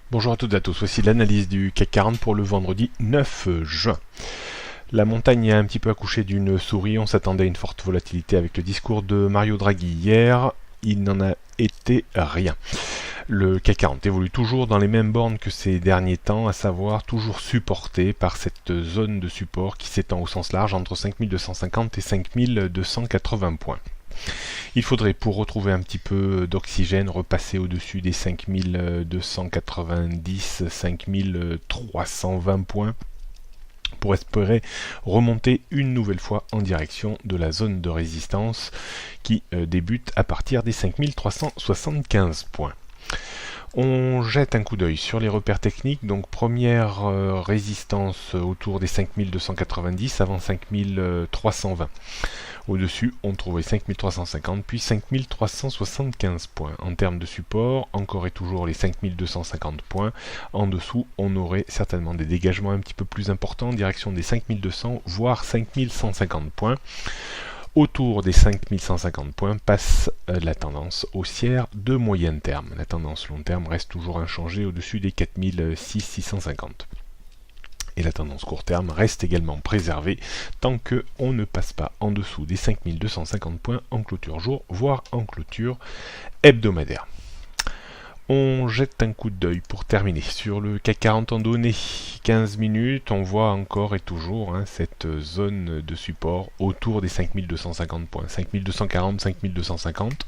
Bonjour à toutes et à tous, voici l'analyse du CAC 40 pour le vendredi 9 juin. La montagne a un petit peu accouché d'une souris, on s'attendait à une forte volatilité avec le discours de Mario Draghi hier, il n'en a été rien. Le CAC 40 évolue toujours dans les mêmes bornes que ces derniers temps, à savoir toujours supporté par cette zone de support qui s'étend au sens large entre 5250 et 5280 points. Il faudrait, pour retrouver un petit peu d'oxygène, repasser au-dessus des 5290, 5320 points pour espérer remonter une nouvelle fois en direction de la zone de résistance qui débute à partir des 5375 points. On jette un coup d'œil sur les repères techniques. Donc première résistance autour des 5290 avant 5320. Au-dessus, on trouvait 5350 puis 5375 points. En termes de support, encore et toujours les 5250 points. En dessous, on aurait certainement des dégagements un petit peu plus importants en direction des 5200 voire 5150 points. Autour des 5150 points passe la tendance haussière de moyen terme. La tendance long terme reste toujours inchangée au-dessus des 4650. Et la tendance court terme reste également préservée tant qu'on ne passe pas en dessous des 5250 points en clôture jour, voire en clôture hebdomadaire. On jette un coup d'œil pour terminer sur le CAC 40 en données 15 minutes. On voit encore et toujours cette zone de support autour des 5250 points, 5240, 5250.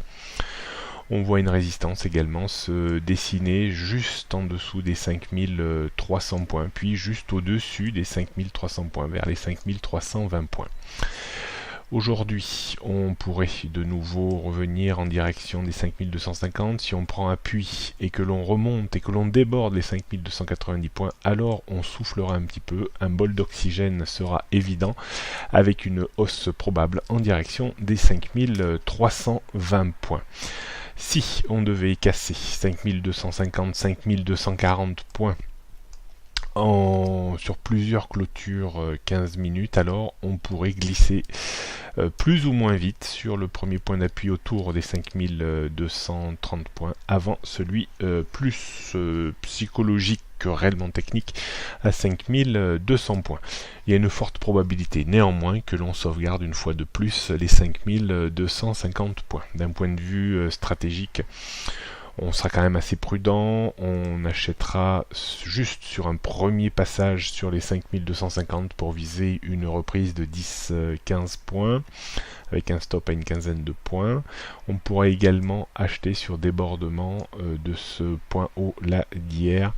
On voit une résistance également se dessiner juste en dessous des 5300 points, puis juste au-dessus des 5300 points, vers les 5320 points. Aujourd'hui, on pourrait de nouveau revenir en direction des 5250. Si on prend appui et que l'on remonte et que l'on déborde les 5290 points, alors on soufflera un petit peu. Un bol d'oxygène sera évident avec une hausse probable en direction des 5320 points. Si on devait casser 5250, 5240 points sur plusieurs clôtures 15 minutes, alors on pourrait glisser plus ou moins vite sur le premier point d'appui autour des 5230 points avant celui plus psychologique que réellement technique à 5200 points. Il y a une forte probabilité néanmoins que l'on sauvegarde une fois de plus les 5250 points. D'un point de vue stratégique, on sera quand même assez prudent, on achètera juste sur un premier passage sur les 5250 pour viser une reprise de 10-15 points, avec un stop à une quinzaine de points. On pourra également acheter sur débordement de ce point haut là d'hier,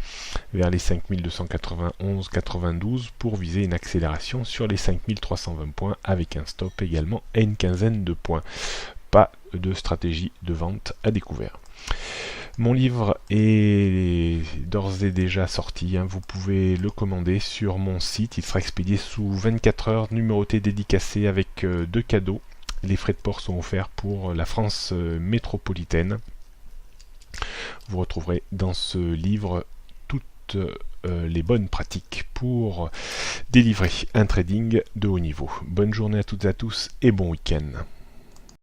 vers les 5291-92 pour viser une accélération sur les 5320 points, avec un stop également à une quinzaine de points. Pas de stratégie de vente à découvert. Mon livre est d'ores et déjà sorti, vous pouvez le commander sur mon site, il sera expédié sous 24 heures, numéroté dédicacé avec 2 cadeaux. Les frais de port sont offerts pour la France métropolitaine. Vous retrouverez dans ce livre toutes les bonnes pratiques pour délivrer un trading de haut niveau. Bonne journée à toutes et à tous et bon week-end.